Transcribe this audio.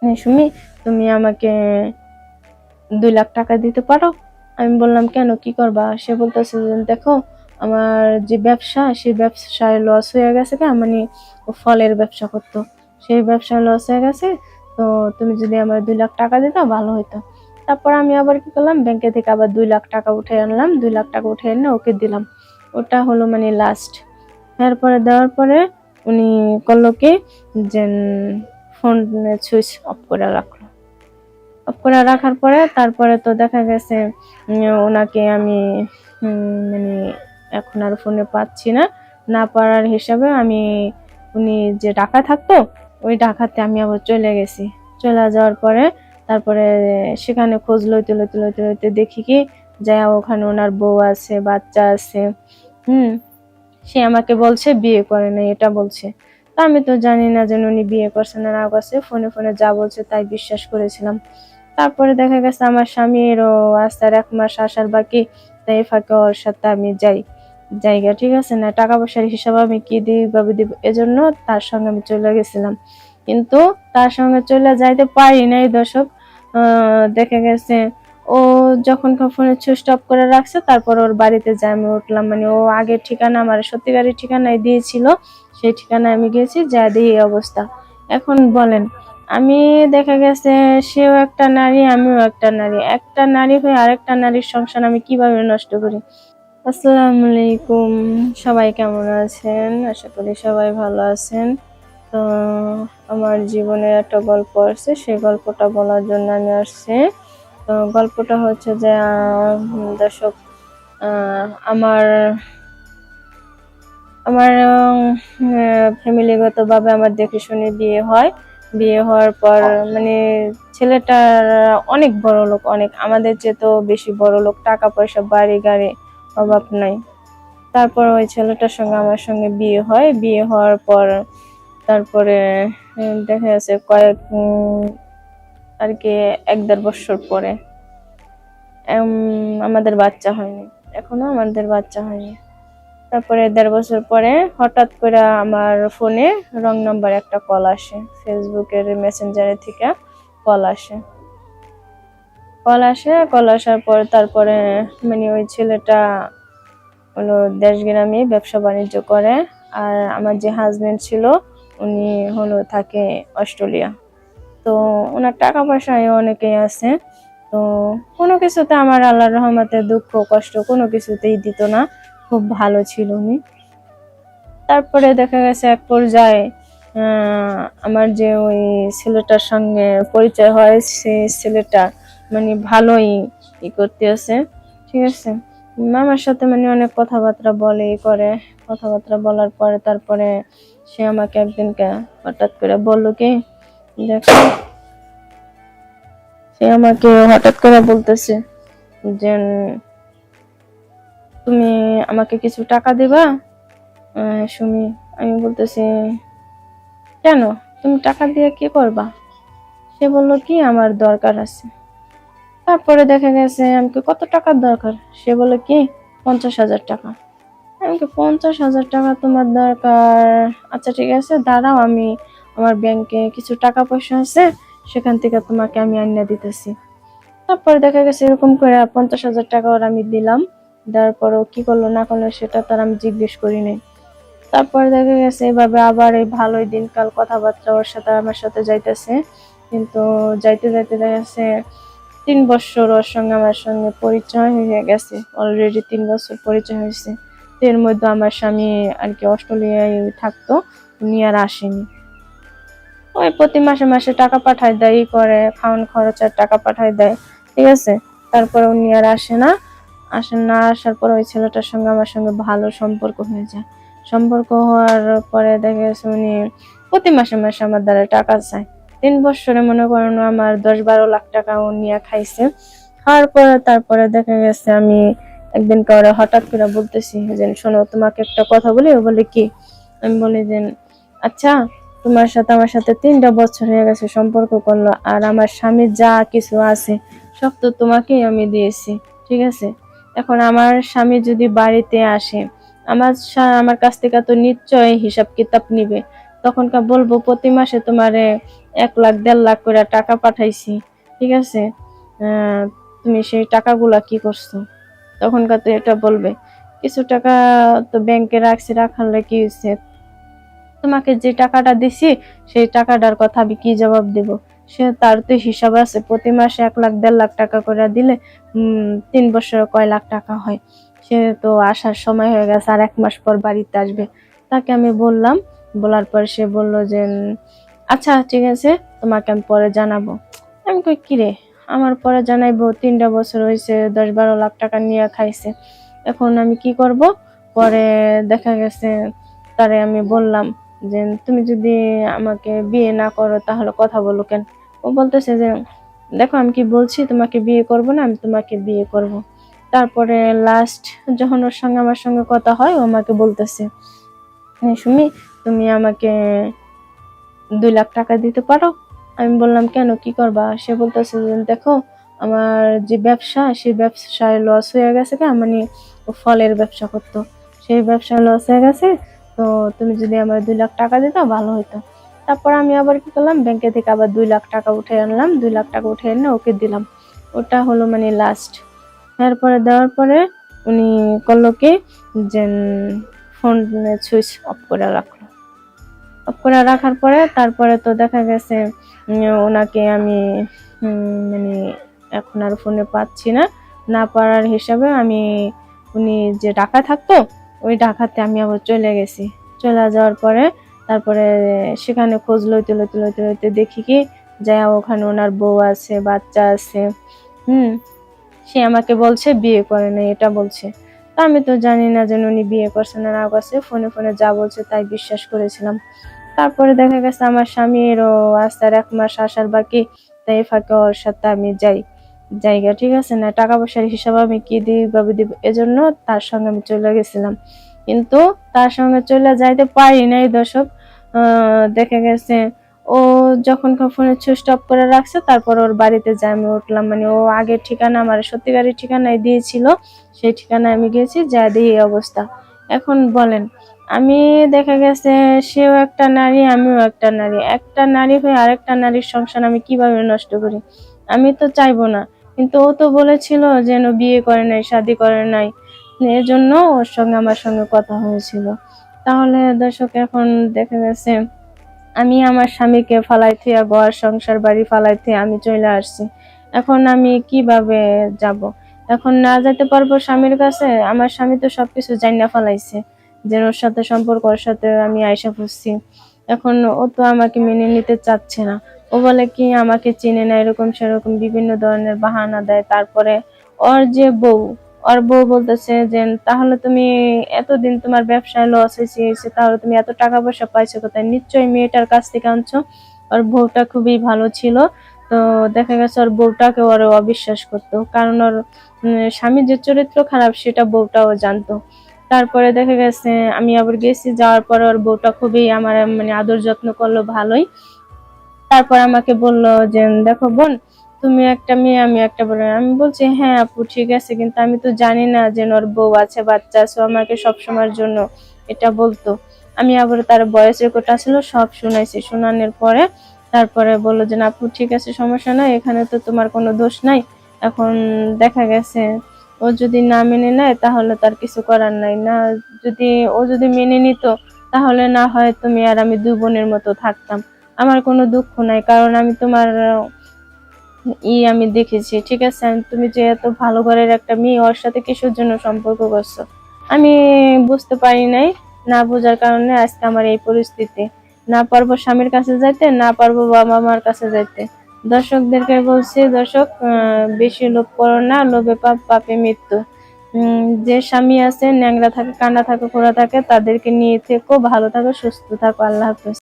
সুমি, তুমি আমাকে 2 লাখ টাকা দিতে পারো? আমি বললাম, কেন, কি করবা? সে বলতেছে যে দেখো, আমার যে ব্যবসা, সেই ব্যবসায় লস হয়ে গেছে, মানে ও ফলের ব্যবসা করতো, সেই ব্যবসায় লস হয়ে গেছে, তো তুমি যদি আমার 2 লাখ টাকা দিতা ভালো হতো। তারপর আমি আবার কি করলাম, ব্যাংকে থেকে আবার 2 লাখ টাকা উঠে আনলাম, 2 লাখ টাকা উঠে এনে ওকে দিলাম। ওটা হলো মানে লাস্ট। এরপরে দেওয়ার পরে উনি করলো কি, যে ফোন সুইচ অফ করে রাখলো। অফ করে রাখার পরে তারপরে তো দেখা গেছে ওনাকে আমি মানে এখন আর ফোনে পাচ্ছি না। না পারার হিসাবে আমি, উনি যে ঢাকা থাকতো, ওই ঢাকাতে আমি আবার চলে গেছি। চলে যাওয়ার পরে তারপরে সেখানে খোঁজ লইতে লইতে লইতে লইতে দেখি কি, যাই ওখানে ওনার বউ আছে, বাচ্চা আছে। সে আমাকে বলছে বিয়ে করে নাই, এটা বলছে। তা আমি তো জানি না যে উনি বিয়ে করছে না না করছে, ফোনে ফোনে যা বলছে তাই বিশ্বাস করেছিলাম। তারপরে দেখা গেছে আমার স্বামীরও আসার 1 মাস আসার বাকি, তাই ফাঁকে ওর সাথে আমি জায়গা, ঠিক আছে না, টাকা পয়সার হিসাব আমি কি ভাবে দিব, এজন্য তার সঙ্গে আমি চলে গেছিলাম। কিন্তু তার সঙ্গে চলে যাইতে পারি নাই দর্শক। দেখা গেছে ও যখন ফোনে সুইচ অফ করে রাখছে, তারপর ওর বাড়িতে যাই আমি উঠলাম, মানে ও আগের ঠিকানা আমার সত্যিকারের ঠিকানায় দিয়েছিল, সেই ঠিকানায় আমি গেছি, যা দিয়ে এই অবস্থা। এখন বলেন, আমি দেখা গেছে সেও একটা নারী, আমিও একটা নারী, একটা নারী হয়ে আরেকটা নারীর সংসার আমি কিভাবে নষ্ট করি? আসসালামু আলাইকুম, সবাই কেমন আছেন? আশা করি সবাই ভালো আছেন। তো আমার জীবনে একটা গল্প আছে, সেই গল্পটা বলার জন্য আমি আসছি। তো গল্পটা হচ্ছে যে দর্শক, আমার আমার ফ্যামিলিগত ভাবে আমার দেখে শুনে বিয়ে হয়। বিয়ে হওয়ার পর মানে ছেলেটার অনেক বড় লোক, অনেক আমাদের চেয়ে তো বেশি বড় লোক, টাকা পয়সা, বাড়ি গাড়ি অভাব নাই। তারপর ওই ছেলেটার সঙ্গে আমার সঙ্গে বিয়ে হয়। বিয়ে হওয়ার পর তারপরে দেখা যাচ্ছে কয়েক আর কি 1-1.5 বছর পরে আমাদের বাচ্চা হয়নি, এখনো আমাদের বাচ্চা হয়নি। তারপরে 1.5 বছর পরে হঠাৎ করে আমার ফোনে রং নাম্বার একটা কল আসে, ফেসবুকের মেসেঞ্জারে থেকে কল আসার পর তারপরে মানে ওই ছেলেটা হলো দেশগ্রামে ব্যবসা বাণিজ্য করে, আর আমার যে হাজবেন্ড ছিল উনি হলো থাকে অস্ট্রেলিয়া। তো ওনার টাকা পয়সা অনেকেই আছে। তো কোনো কিছুতে আমার আল্লাহর রহমতে দুঃখ কষ্ট কোনো কিছুতেই দিত না, খুব ভালো ছিল উনি। তারপরে দেখা গেছে এক পর্যায়ে আমার যে ওই ছেলেটার সঙ্গে পরিচয় হয়, সেই ছেলেটা মানে ভালোই করতে আছে, ঠিক আছে। আমার সাথে মানে অনেক কথাবার্তা বলে করে, কথাবার্তা বলার পরে তারপরে সে আমাকে একদিনকে হঠাৎ করে বললো কি, দেখো, সে আমাকে হঠাৎ করে বলতেছে যে তুমি আমাকে কিছু টাকা দিবা সুমি। আমি বলতেছি, কেন, তুমি টাকা দিয়ে কি করবা? সে বললো কি, আমার দরকার আছে। তারপরে দেখা গেছে আমাকে কত টাকার দরকার? সে বললো কি, 50,000 টাকা। আমাকে 50,000 টাকা তোমার দরকার? আচ্ছা ঠিক আছে, দাঁড়াও, আমি আমার ব্যাংকে কিছু টাকা পয়সা আছে, সেখান থেকে তোমাকে আমি আনিয়ে দিতেছি। তারপরে দেখা গেছে এরকম করে 50,000 টাকা ওর আমি দিলাম। দেওয়ার পরও কি করলো না করলো সেটা তার আমি জিজ্ঞেস করি নাই। তারপরে দেখা গেছে এভাবে আবার এই ভালোই দিনকাল কথাবার্তা ওর সাথে আমার সাথে যাইতেছে, কিন্তু যাইতে যাইতে দেখা গেছে 3 বছর ওর সঙ্গে আমার সঙ্গে পরিচয় হয়ে গেছে, অলরেডি 3 বছর পরিচয় হয়েছে। এর মধ্যে আমার স্বামী আর কি অস্ট্রেলিয়ায় থাকতো, উনি আর আসেনি। ওই প্রতি মাসে মাসে টাকা পাঠায় দেয়, করে খাওয়ান খরচের টাকা পাঠায় দেয়, ঠিক আছে। তারপরে উনি আর আসার পর ওই ছেলেটার সঙ্গে আমার সঙ্গে ভালো সম্পর্ক হয়ে যায়। সম্পর্ক হওয়ার পরে দেখা গেছে উনি প্রতি মাসে মাসে আমার দ্বারা টাকা চায়। 3 বছরে মনে করেন আমার 10-12 লাখ টাকা ও নিয়ে খাইছে। খাওয়ার পরে তারপরে দেখা গেছে আমি একদিন কাউরে হঠাৎ করে বলতেছি যে শোনো, তোমাকে একটা কথা বলি। ও বলে কি? আমি বলি যে আচ্ছা, তোমার সাথে আমার সাথে 3টা বছর হয়ে গেছে সম্পর্ক করলো, আর আমার স্বামীর যা কিছু আছে সব তো তোমাকেই আমি দিয়েছি, ঠিক আছে। এখন আমার স্বামী যদি বাড়িতে আসে, আমার কাছ থেকে তো নিশ্চয়ই হিসাব কিতাব নিবে। তখনকার বলবো প্রতি মাসে তোমারে 1 লাখ 1.5 লাখ করে টাকা পাঠাইছি, ঠিক আছে, তুমি সেই টাকাগুলা কি করছো? তখনকার তো এটা বলবে কিছু টাকা তো ব্যাংকে রাখছি, রাখালে কি হয়েছে, তোমাকে যে টাকাটা দিছি সেই টাকাটার কথা আমি কি জবাব দেব? সে তার তো হিসাব আছে, প্রতি মাসে 1 লাখ 1.5 লাখ টাকা করে দিলে 3 বছরে কয় লাখ টাকা হয়। সে তো আসার সময় হয়ে গেছে, আর 1 মাস পর বাড়িতে আসবে। তাকে আমি বললাম, বলার পর সে বলল যে আচ্ছা ঠিক আছে, তোমাকে আমি পরে জানাবো। আমি কই কি রে, আমার পরে জানাইবো? 3টা বছর হয়েছে, 10-12 লাখ টাকা নিয়ে খাইছে, এখন আমি কি করব? পরে দেখা গেছে তারে আমি বললাম যে তুমি যদি আমাকে বিয়ে না করো তাহলে কথা বলো কেন? ও বলতেছে যে দেখো আমি কি বলছি, তোমাকে বিয়ে করব না, আমি তোমাকে বিয়ে করব। তারপরে লাস্ট যখন ওর সঙ্গে আমার সঙ্গে কথা হয়, ও আমাকে বলতেছে সুমি, তুমি আমাকে 2 লাখ টাকা দিতে পারো? আমি বললাম কেন, কি করবা? সে বলতেছে যে দেখো আমার যে ব্যবসা, সেই ব্যবসায় লস হয়ে গেছে, মানে ও ফলের ব্যবসা করতো, সেই ব্যবসায় লস হয়ে গেছে, তো তুমি যদি আমার 2 লাখ টাকা দিতে ভালো হতো। তারপর আমি আবার কি করলাম, ব্যাংকে থেকে আবার 2 লাখ টাকা উঠে আনলাম, 2 লাখ টাকা উঠে এনে ওকে দিলাম। ওটা হলো মানে লাস্ট। এরপরে দেওয়ার পরে উনি করলো কি যে ফোন সুইচ অফ করে রাখলো। অফ করে রাখার পরে তারপরে তো দেখা গেছে ওনাকে আমি মানে এখন আর ফোনে পাচ্ছি না, না পারার হিসাবে আমি উনি যে ঢাকা থাকতো ওই ঢাকাতে আমি আবার চলে গেছি। চলে যাওয়ার পরে তারপরে সেখানে খোঁজ লইতে লইতে লইতে লইতে দেখি কি যায় ওখানে ওনার বউ আছে, বাচ্চা আছে। সে আমাকে বলছে বিয়ে করে নাই, এটা বলছে। তা আমি তো জানি না যে উনি বিয়ে করছে না না করছে, ফোনে ফোনে যা বলছে তাই বিশ্বাস করেছিলাম। তারপরে দেখা গেছে আমার স্বামীরও আসার 1 মাস আসার বাকি, তাই ফাঁকে ওর সাথে আমি জায়গা, ঠিক আছে না, টাকা পয়সার হিসাব আমি কি ভাবে দিব, এজন্য তার সঙ্গে আমি চলে গেছিলাম। কিন্তু তার সঙ্গে চলে যাইতে পারি নাই দর্শক। দেখা গেছে ও যখন ফোনে সুইচ অফ করে রাখছে, তারপর ওর বাড়িতে যাই আমি উঠলাম, মানে ও আগের ঠিকানা আমার সত্যিকারের ঠিকানায় দিয়েছিল, সেই ঠিকানায় আমি গেছি, যা দিয়ে এই অবস্থা। এখন বলেন, আমি দেখা গেছে সেও একটা নারী, আমিও একটা নারী, একটা নারী হয়ে আরেকটা নারীর সংসার আমি কিভাবে নষ্ট করি? আমি তো চাইবো না, কিন্তু ও তো বলেছিল যেন বিয়ে করে নাই, শাদী করে নাই, এজন্য ওর সঙ্গে আমার সঙ্গে কথা হয়েছিল। তাহলে দর্শক এখন দেখা গেছে আমি আমার স্বামীকে ফালাই থিয়া, ঘর সংসার বাড়ি ফালাই থিয়া আমি চলে আসছি। এখন আমি কিভাবে যাব? এখন না যেতে পারবো স্বামীর কাছে? আমার স্বামী তো সবকিছু জানিনা ফালাইছে যে ওর সাথে সম্পর্ক, ওর সাথে আমি আইসা পড়ছি। এখন ও তো আমাকে মেনে নিতে চাচ্ছে না। ও বলে কি আমাকে চিনে না, এরকম সেরকম বিভিন্ন ধরনের বাহানা দেয়। তারপরে ওর যে বউ, ওর বউ বলতেছে যে তাহলে তুমি এতদিন তোমার ব্যবসায় লস হয়েছে, তাহলে তুমি এত টাকা পয়সা পাইছো কোথায়? নিশ্চয়ই মেয়েটার কাছ থেকে আনছো। ওর বউটা খুবই ভালো ছিল, তো দেখা গেছে ওর বউটাকে ওর অবিশ্বাস করতো, কারণ ওর স্বামীর যে চরিত্র খারাপ সেটা বউটাও জানতো। তারপরে দেখা গেছে আমি আবার গেছি, যাওয়ার পরে ওর বউটা খুবই আমার মানে আদর যত্ন করলো ভালোই। তারপর আমাকে বলল যে দেখো বোন, তুমি একটা মেয়ে, আমি একটা বোন। আমি বলছি হ্যাঁ আপু ঠিক আছে, কিন্তু আমি তো জানি না যে ওর বউ আছে, বাচ্চা আছে, আমাকে সবসময়ের জন্য এটা বলতো। আমি আবার তার বয়স রেকর্ড ছিল, সব শুনাইছি। শোনানোর পরে তারপরে বললো যে আপু ঠিক আছে, সমস্যা নাই, এখানে তো তোমার কোনো দোষ নাই। এখন দেখা গেছে ও যদি না মেনে নেয় তাহলে তার কিছু করার নাই, না যদি ও যদি মেনে নিত তাহলে না হয় তুমি আর আমি 2 বোনের মতো থাকতাম। আমার কোনো দুঃখ নাই, কারণ আমি তোমার আমি দেখেছি, ঠিক আছে, তুমি যে এত ভালো ঘরের একটা মেয়ে, ওর সাথে কিসের জন্য সম্পর্ক করছো? আমি বুঝতে পারি নাই, না বোঝার কারণে আজকে আমার এই পরিস্থিতি। না পারবো স্বামীর কাছে যাইতে, না পারবো বাবা মার কাছে যাইতে। দর্শকদেরকে বলছি, দর্শক বেশি লোভ করো না, লোভে পাপ, পাপে মৃত্যু। যে স্বামী আছে ন্যাংরা থাকে, কানা থাকে, খোড়া থাকে, তাদেরকে নিয়ে থেকো, ভালো থাকো, সুস্থ থাকো। আল্লাহ হাফেজ।